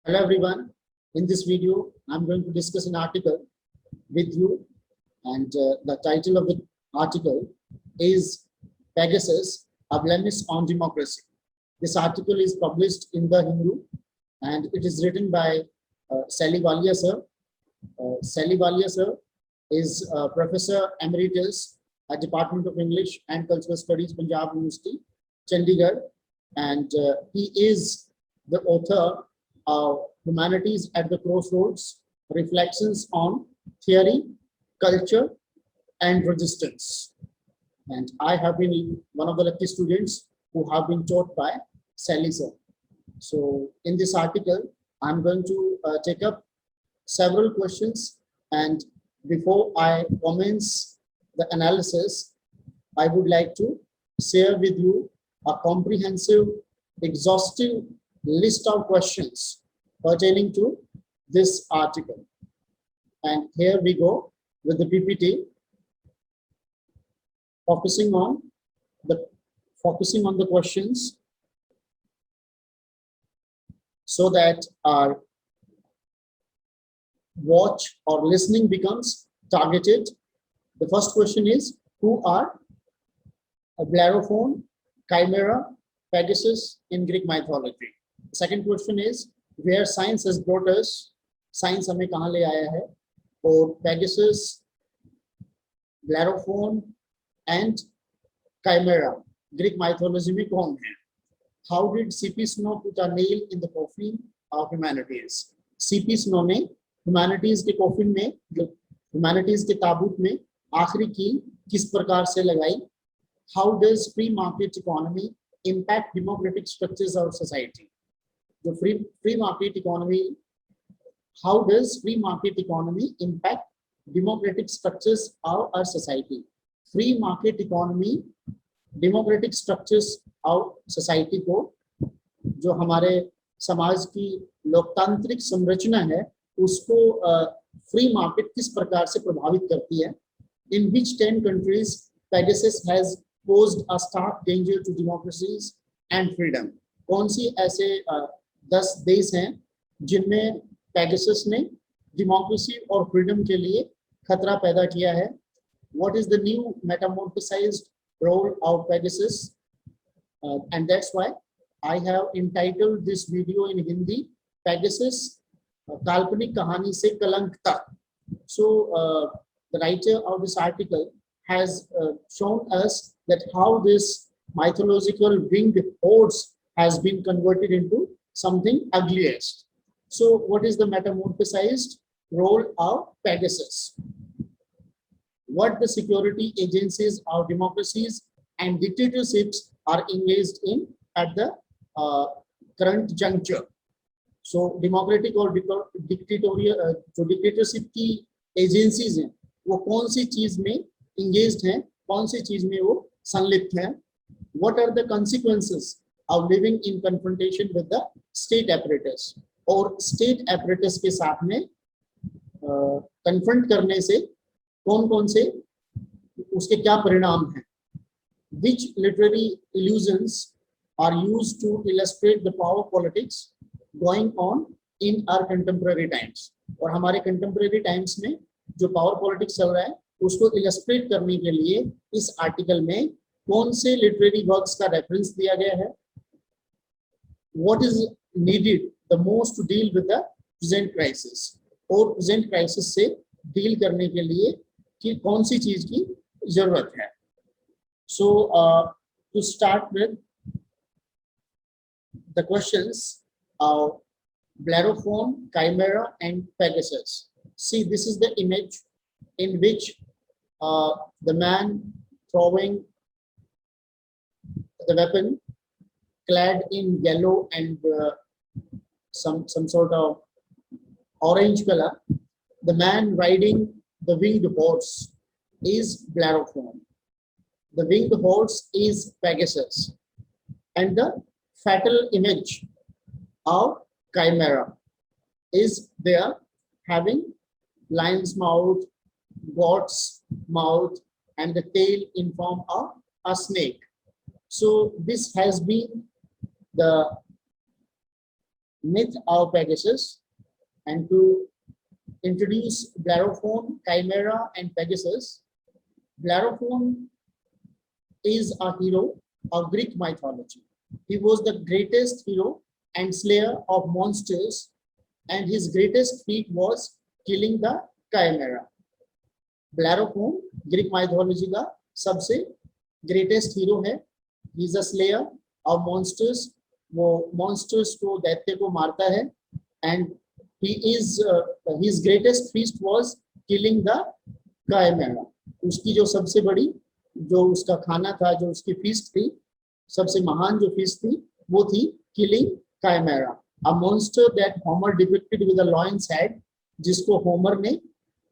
Hello everyone. In this video, I'm going to discuss an article with you, and the title of the article is Pegasus, a Blemish on Democracy. This article is published in the Hindu, and it is written by Shelley Walia sir. Shelley Walia sir is Professor Emeritus at Department of English and Cultural Studies, Punjab University, Chandigarh, and he is the author of Humanities at the Crossroads, Reflections on Theory, Culture, and Resistance. And I have been one of the lucky students who have been taught by Shelley sir. So in this article, I'm going to take up several questions, and before I commence the analysis, I would like to share with you a comprehensive, exhaustive list of questions pertaining to this article. And here we go with the PPT, focusing on the questions so that our watch or listening becomes targeted. The first question is, who are Bellerophon, Chimera, Pegasus in Greek mythology? The second question is, where science has brought us, science हमें कहाँ ले आया है, और Pegasus, Bellerophon and Chimera Greek mythology में कौन है? How did C.P. Snow put a nail in the coffin of humanities? C.P. Snow ने humanities के coffin में, humanities के ताबूत में आखिरी कील किस प्रकार से लगाई? How does free market economy impact democratic structures of society? The free market economy, how does free market economy impact democratic structures of our society? Free market economy, democratic structures of society को, जो हमारे समाज की लोकतांत्रिक संरचना है, उसको free market किस प्रकार से प्रभावित करती है? In which 10 countries Pegasus has posed a stark danger to democracies and freedom? कौन सी ऐसे 10 देश हैं जिनमें Pegasus ने डेमोक्रेसी और फ्रीडम के लिए खतरा पैदा किया है? What is the new metamorphosized role of Pegasus? And that's why I have entitled this video in Hindi, Pegasus, काल्पनिक कहानी से कलंक तक. So the writer of this article has shown us that how this mythological winged horse has been converted into something ugliest. So what is the metamorphosized role of Pegasus? What the security agencies of democracies and dictatorships are engaged in at the current juncture. So democratic और dictatorial जो dictatorship की agencies हैं, वो कौन सी चीज में engaged हैं, कौन सी चीज में वो संलिप्त हैं? What are the consequences of living in confrontation with the state apparatus? और state apparatus के साथ में confront करने से कौन-कौन से उसके क्या परिणाम हैं? Which literary illusions are used to illustrate the power politics going on in our contemporary times? और हमारे contemporary times में जो power politics चल रहा है, उसको illustrate करने के लिए इस article में कौन से literary works का reference दिया गया है? What is needed the most to deal with the present crisis? और present crisis से deal करने के लिए कि कौन सी चीज की जरूरत है? So to start with the questions of Bellerophon, Chimera, and Pegasus. See, this is the image in which the man throwing the weapon, clad in yellow and some sort of orange color, the man riding the winged horse is Bellerophon. The winged horse is Pegasus, and the fatal image of Chimera is there, having lion's mouth, goat's mouth, and the tail in form of a snake. So this has been the myth of Pegasus, and to introduce Bellerophon, Chimera, and Pegasus. Bellerophon is a hero of Greek mythology. He was the greatest hero and slayer of monsters, and his greatest feat was killing the Chimera. Bellerophon Greek mythology का सबसे greatest hero है. He is a slayer of monsters. वो monsters को दैत्य को मारता है, and his greatest feat was killing the Chimera. उसकी जो सबसे बड़ी जो उसका खाना था, जो उसकी फीस्ट थी, सबसे महान जो फीस्ट थी, वो थी killing Chimera, a monster that Homer depicted with a lion's head, जिसको होमर ने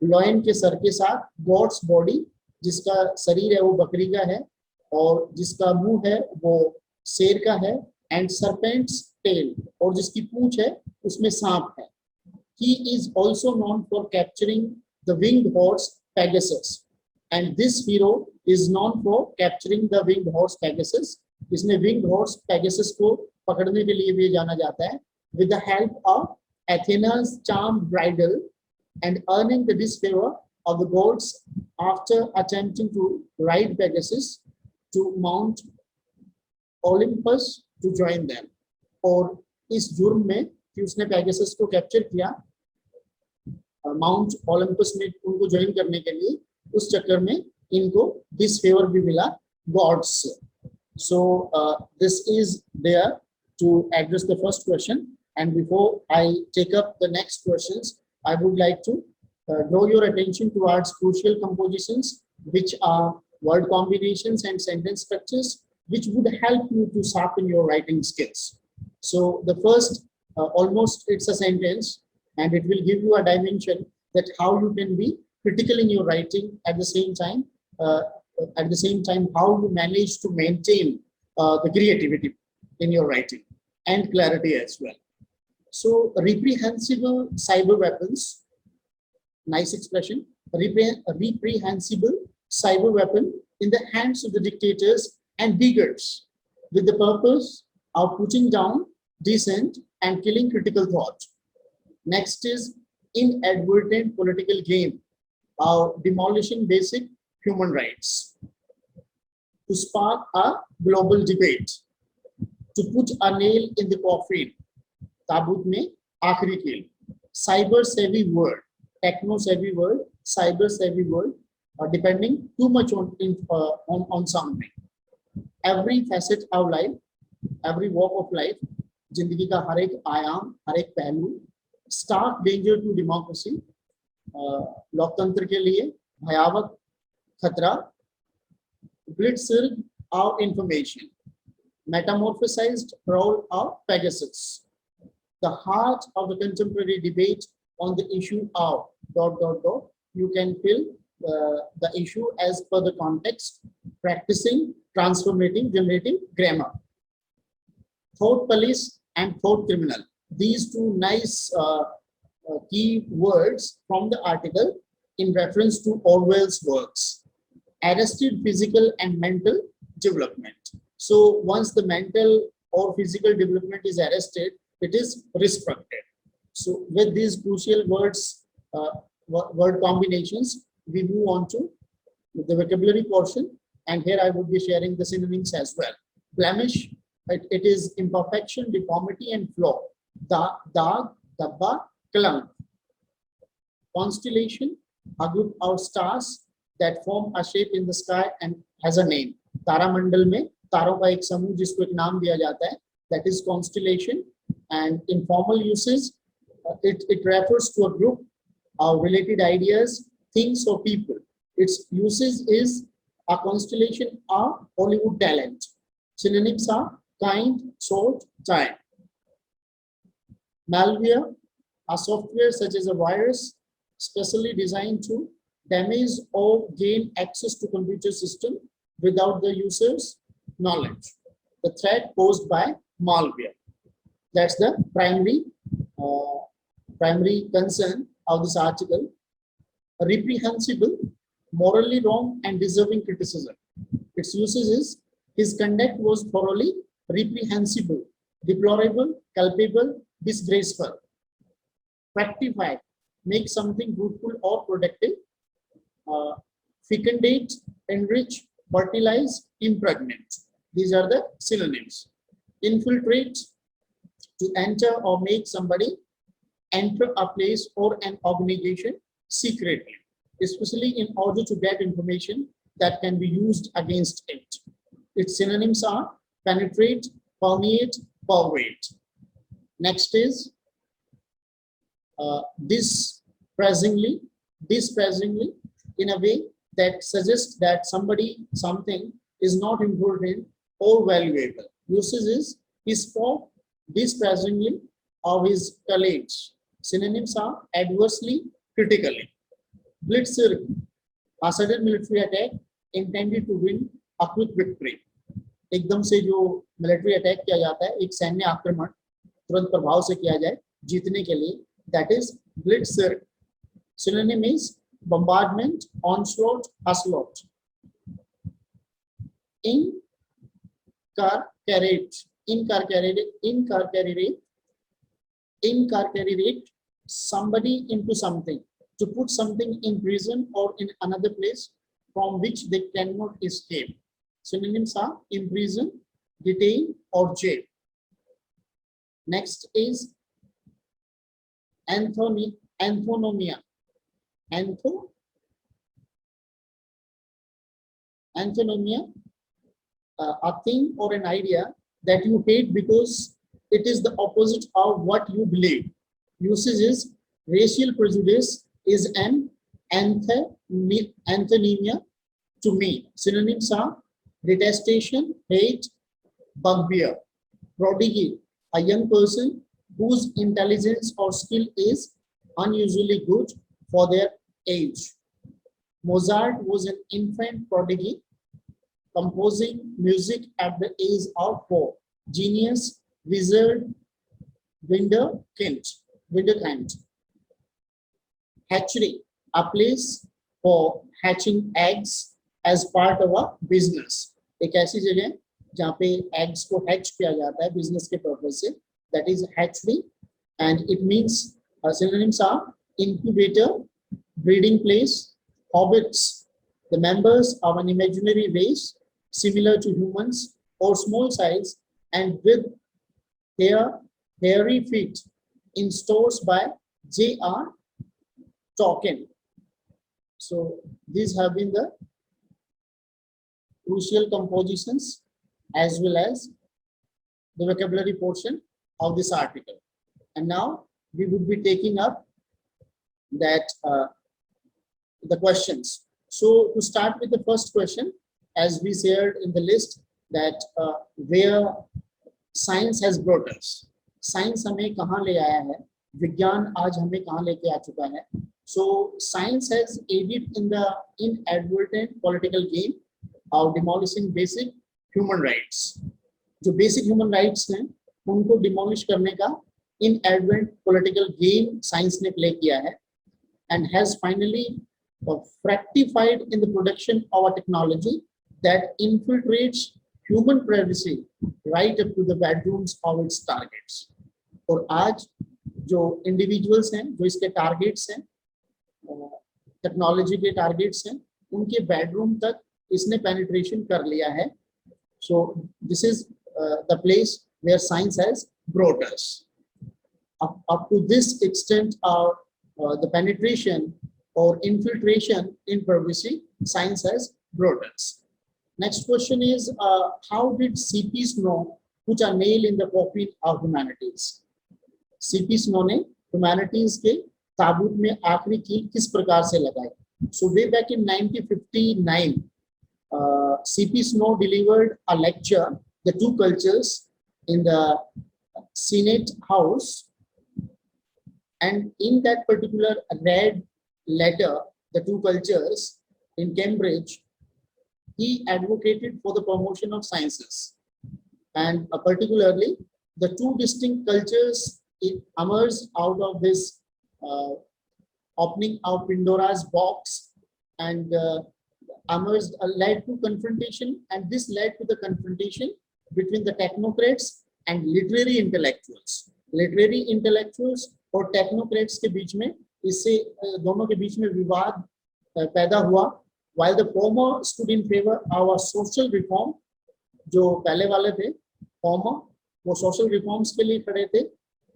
लॉयन के सर के साथ गॉड्स बॉडी, जिसका शरीर है वो बकरी का है और जिसका मुंह है वो शेर का है, एंड सरपेंट्स टेल, और जिसकी पूंछ है उसमें सांप है. He is also known for capturing the winged horse Pegasus, and this hero is known for capturing the winged horse Pegasus. इसने winged horse Pegasus को पकड़ने के लिए भी जाना जाता है. With the help of Athena's charmed bridle and earning the disfavor of the gods after attempting to ride Pegasus to Mount Olympus to join them. और इस जुर्म में कि उसने Pegasus को कैप्चर किया माउंट ओलंपस में उनको ज्वाइन करने के लिए, उस चक्कर में इनको डिसफेवर भी मिला गॉड्स से. So this is there to address the first question, and before I take up the next questions, I would like to draw your attention towards crucial compositions, which are word combinations and sentence structures, which would help you to sharpen your writing skills. So the first, almost it's a sentence, and it will give you a dimension that how you can be critical in your writing at the same time. How you manage to maintain the creativity in your writing and clarity as well. So reprehensible cyber weapons, nice expression, reprehensible cyber weapon in the hands of the dictators and bigots with the purpose of putting down dissent and killing critical thought. Next is inadvertent political game of demolishing basic human rights. To spark a global debate. To put a nail in the coffin. ताबूत में आखिरी कील. Cyber savvy word, techno savvy word, cyber savvy word, depending too much on something. Every facet of life, every walk of life, जिंदगी का हर एक आयाम, हर एक पहलू, stark danger to democracy, लोकतंत्र के लिए भयावह खतरा, blitzkrieg of information, metamorphosized role of Pegasus, the heart of the contemporary debate on the issue of ... You can fill the issue as per the context, practicing, transformating, generating grammar. Thought police and thought criminal. These two nice key words from the article in reference to Orwell's works. Arrested physical and mental development. So once the mental or physical development is arrested, it is restricted. So with these crucial words, word combinations, we move on to the vocabulary portion, and here I would be sharing the synonyms as well. Blemish, it is imperfection, deformity, and flaw. Dag, dabba, kalam. Constellation, a group of stars that form a shape in the sky and has a name. तारामंडल में तारों का एक समूह जिसको एक नाम दिया जाता है, that is constellation. And in formal uses, it refers to a group of related ideas, things, or people. Its uses is a constellation of Hollywood talent. Synonyms are kind, sort, time. Malware, a software such as a virus specially designed to damage or gain access to computer system without the user's knowledge. The threat posed by malware. That's the primary concern of this article. Reprehensible, morally wrong and deserving criticism. Its uses is his conduct was thoroughly reprehensible, deplorable, culpable, disgraceful, fructify, make something fruitful or productive, uh, fecundate, enrich, fertilize, impregnate. These are the synonyms. Infiltrate, to enter or make somebody enter a place or an organization secretly, especially in order to get information that can be used against it. Its synonyms are penetrate, permeate, pervade. Next is disparagingly, disparagingly, in a way that suggests that somebody, something is not important or valuable. Usage is he spoke disparagingly of his colleagues. Synonyms are adversely, critically. Blitzkrieg, a sudden military attack intended to win a quick victory. एकदम से जो military attack किया जाता है, एक सैन्य आक्रमण तुरंत प्रभाव से किया जाए जीतने के लिए, that is blitzkrieg. Synonym is bombardment, onslaught, assault. Incarcerate, incarcerate somebody into something, to put something in prison or in another place from which they cannot escape. Synonyms are imprison, detain, or jail. Next is anthomia. Anthomia, a thing or an idea that you hate because it is the opposite of what you believe. Usage is racial prejudice is an anthemia to me. Synonyms are detestation, hate, bugbear. Prodigy, a young person whose intelligence or skill is unusually good for their age. Mozart was an infant prodigy, composing music at the age of 4. Genius, wizard, wunderkind. Hatchery, a place for hatching eggs as part of a business. एक ऐसी जगह जहाँ पे eggs को hatch किया जाता है business के purpose से, that is hatchery, and it means synonyms are incubator, breeding place, hobbits, the members of an imaginary race similar to humans or small size and with their hairy feet, in stores by J.R. Tolkien. So these have been the crucial compositions as well as the vocabulary portion of this article. And now we would be taking up that the questions. So to start with the first question, as we shared in the list, that where science has brought us. Science हमें कहाँ ले आया है, विज्ञान आज हमें कहाँ लेके आ चुका है. So science has aided in the inadvertent political game of demolishing basic human rights. जो basic human rights हैं, उनको demolish करने का inadvertent political game science ने play किया है, and has finally fructified in the production of a technology that infiltrates human privacy right up to the bedrooms of its targets. और आज जो individuals हैं, जो इसके targets हैं, टेक्नोलॉजी के टारगेट्स हैं, उनके बेडरूम तक इसने पेनिट्रेशन कर लिया है. So this is the place where science has brought us. up to this extent of the penetration or infiltration in privacy, science has brought us. Next question is, how did CP Snow put a nail in the coffin of humanities? CP Snow ने humanities के ताबूत में आखिरी कील किस प्रकार से लगाई? So way back in 1959, CP Snow delivered a lecture, The Two Cultures, in the Senate House, and in that particular red letter, The Two Cultures, in Cambridge, he advocated for the promotion of sciences, and particularly the two distinct cultures emerged out of this opening of Pandora's box, and led to confrontation, and this led to the confrontation between the technocrats and literary intellectuals. Literary intellectuals और technocrats के बीच में इससे दोनों के बीच में विवाद पैदा हुआ. while the former stood in favor of a social reform, जो पहले वाले थे former वो social reforms के लिए खड़े थे,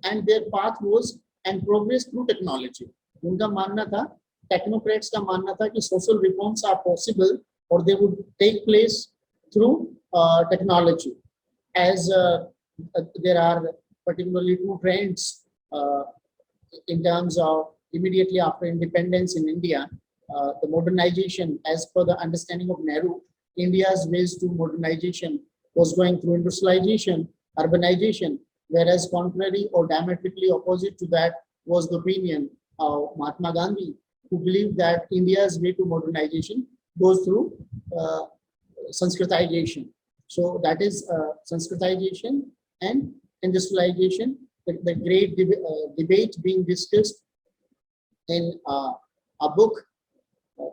and their path was and progress through technology. उनका मानना था, टेक्नोक्रेट्स का मानना था कि social reforms are possible or they would take place through technology. As there are particularly two trends in terms of immediately after independence in India, the modernization, as per the understanding of Nehru, India's ways to modernization was going through industrialization, urbanization, whereas contrary or diametrically opposite to that was the opinion of Mahatma Gandhi, who believed that India's way to modernization goes through Sanskritization. So that is Sanskritization and industrialization, the great debate being discussed in a book,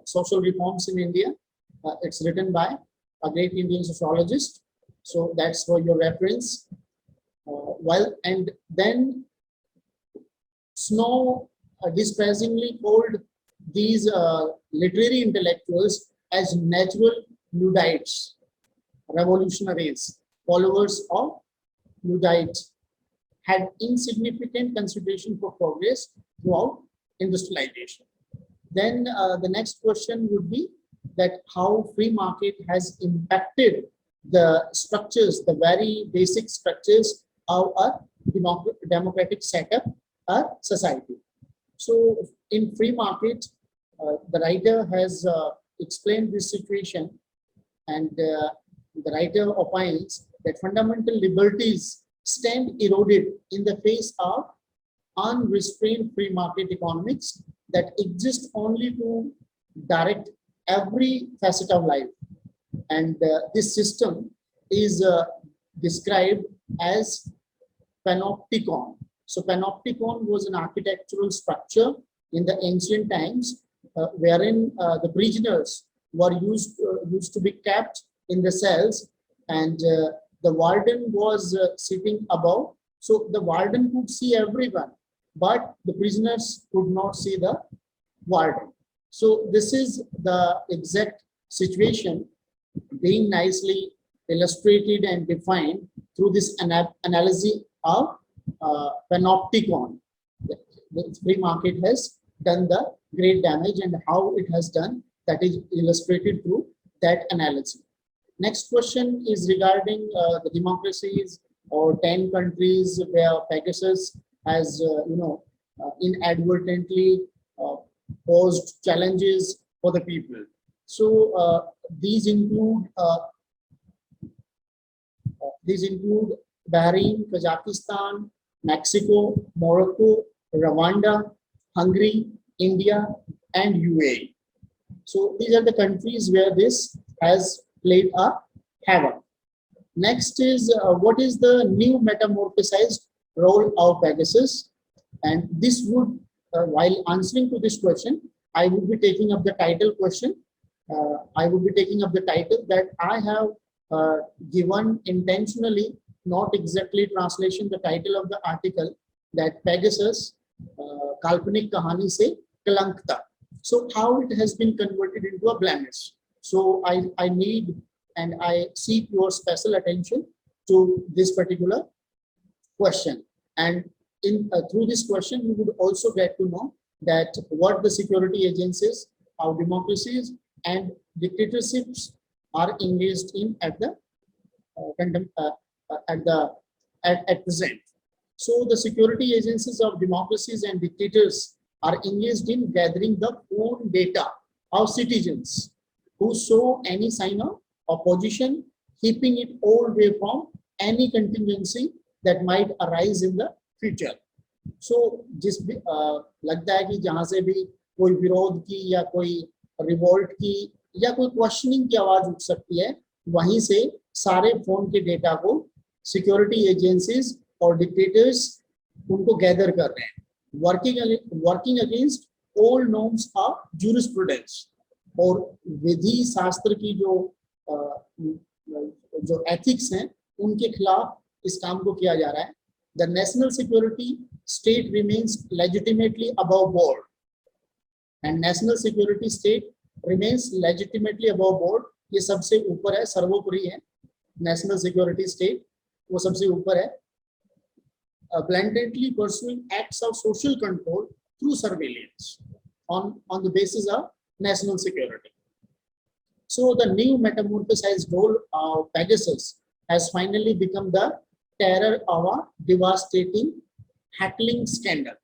Social Reforms in India. It's written by a great Indian sociologist. So that's for your reference. And then Snow disparagingly called these literary intellectuals as natural Luddites, revolutionaries, followers of Luddite, had insignificant consideration for progress throughout industrialization. Then the next question would be that how free market has impacted the structures, the very basic structures of a democratic setup, a society. So in free market, the writer has explained this situation, and the writer opines that fundamental liberties stand eroded in the face of unrestrained free market economics that exist only to direct every facet of life. And this system is described as panopticon. So panopticon was an architectural structure in the ancient times wherein the prisoners were used to be kept in the cells, and the warden was sitting above. So the warden could see everyone, but the prisoners could not see the warden. So this is the exact situation being nicely illustrated and defined through this analogy of panopticon. The free market has done the great damage, and how it has done that is illustrated through that analogy. Next question is regarding the democracies or 10 countries where Pegasus has, inadvertently posed challenges for the people. So these include Bahrain, Kazakhstan, Mexico, Morocco, Rwanda, Hungary, India, and UAE. So these are the countries where this has played a havoc. Next is what is the new metamorphosized role of Pegasus? And this would, while answering to this question, I would be taking up the title question. I would be taking up the title that I have given intentionally, not exactly translation, the title of the article, that Pegasus, Kalpanik Kahani se Kalankta. So how it has been converted into a blemish. So I need and I seek your special attention to this particular question. And in through this question, you would also get to know that what the security agencies, how democracies and dictatorships are engaged in at present. So the security agencies of democracies and dictators are engaged in gathering the own data of citizens who show any sign of opposition, keeping it all away from any contingency that might arise in the future. So जिस भी लगता है कि जहाँ से भी कोई विरोध की या कोई रिवोल्ट की या कोई क्वेश्चनिंग की आवाज उठ सकती है, वहीं से सारे फोन के डेटा को सिक्योरिटी एजेंसीज और डिक्टेटर्स उनको गैदर कर रहे हैं, working against old norms of jurisprudence. और विधि शास्त्र की जो एथिक्स हैं उनके खिलाफ इस काम को किया जा रहा है. The national security state remains legitimately above board, and national security state remains legitimately above board. ये सबसे ऊपर है, सर्वोपरि है. National security state वो सबसे ऊपर है. Blatantly pursuing acts of social control through surveillance on the basis of national security. So the new metamorphosized role of Pegasus has finally become the terror of a devastating hacking scandal.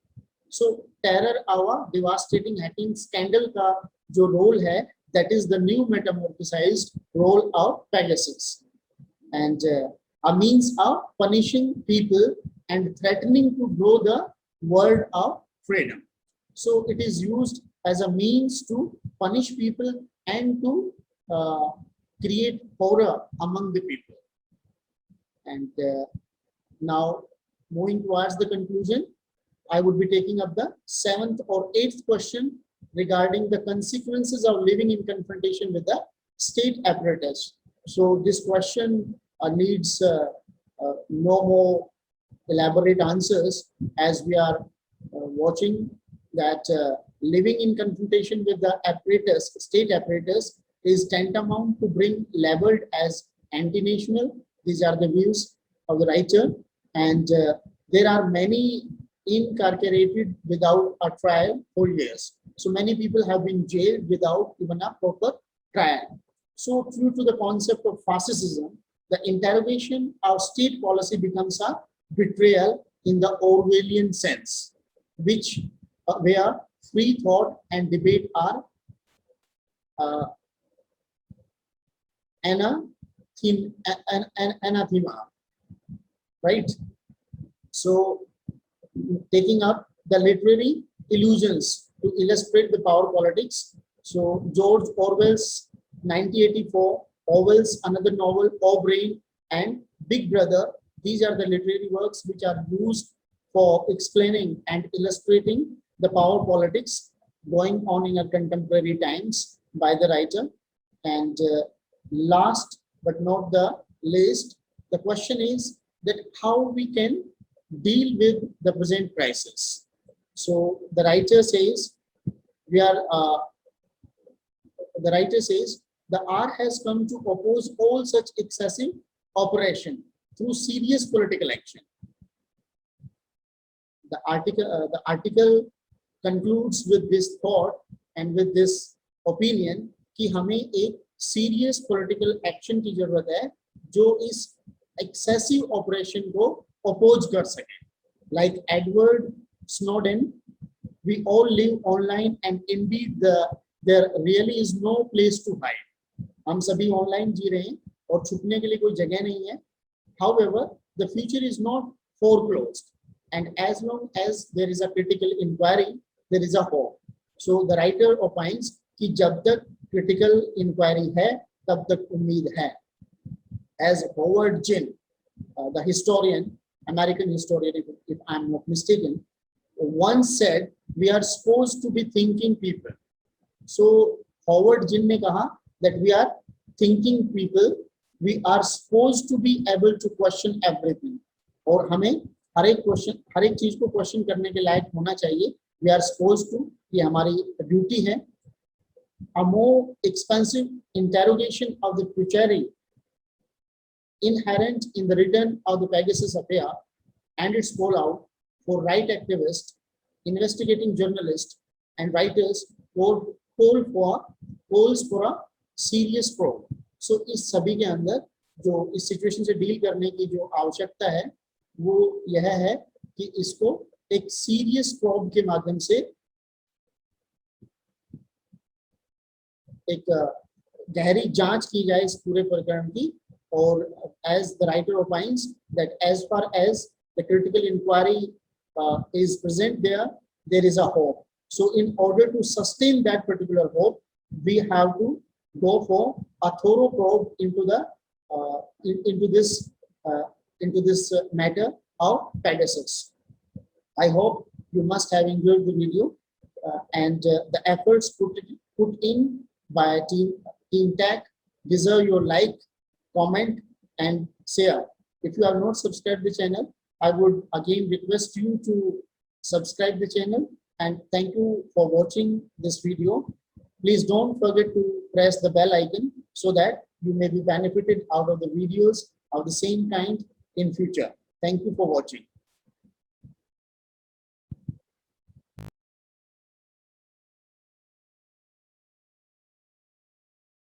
So terror of a devastating hacking scandal का जो role है, that is the new metamorphosized role of Pegasus, and a means of punishing people and threatening to grow the world of freedom. So it is used as a means to punish people and to create horror among the people. And now moving towards the conclusion, I would be taking up the 7th or 8th question regarding the consequences of living in confrontation with the state apparatus. So this question needs no more elaborate answers, as we are watching that living in confrontation with the apparatus, state apparatus, is tantamount to being labeled as anti-national. These are the views of the writer, and there are many incarcerated without a trial for years. So many people have been jailed without even a proper trial. So true to the concept of fascism, the interrogation of state policy becomes a betrayal in the Orwellian sense, which where free thought and debate are anathema, right? So taking up the literary illusions to illustrate the power politics. So George Orwell's 1984, Orwell's another novel, O'Brien, and Big Brother. These are the literary works which are used for explaining and illustrating the power politics going on in our contemporary times by the writer. And last but not the least, the question is that how we can deal with the present crisis. So the writer says the hour has come to oppose all such excessive operation through serious political action. The article concludes with this thought and with this opinion कि हमें एक serious political action की जरूरत है जो इस excessive operation को oppose कर सके. Like Edward Snowden, we all live online and indeed there really is no place to hide. हम सभी ऑनलाइन जी रहे हैं और छुपने के लिए कोई जगह नहीं है. However, the future is not foreclosed, and as long as there is a critical inquiry, there is a hope. So the writer opines कि जब तक critical inquiry है, तब तक उम्मीद है. As Howard Zinn, the historian, American historian, if I'm not mistaken, once said, we are supposed to be thinking people. So Howard Zinn ने कहा that we are thinking people, we are supposed to be able to question everything. और हमें हर एक चीज को question करने के लायक होना चाहिए. We are supposed to, ये हमारी ड्यूटी है. A more expensive interrogation of the future inherent in the return of the Pegasus affair and its fallout for right activists, investigating journalists, and writers calls for a serious probe. So इस सभी के अंदर जो इस situation से deal करने की जो आवश्यकता है वो यह है कि इसको एक सीरियस प्रोब के माध्यम से एक गहरी जांच की जाए इस पूरे प्रकरण की. और as the writer opines that as far as the critical inquiry is present there is a hope. So in order to sustain that particular hope, we have to go for a thorough probe into the into this matter of Pegasus. I hope you must have enjoyed the video and the efforts put in by Team Tech deserve your like, comment, and share. If you have not subscribed the channel, I would again request you to subscribe the channel, and thank you for watching this video. Please don't forget to press the bell icon so that you may be benefited out of the videos of the same kind in future. Thank you for watching.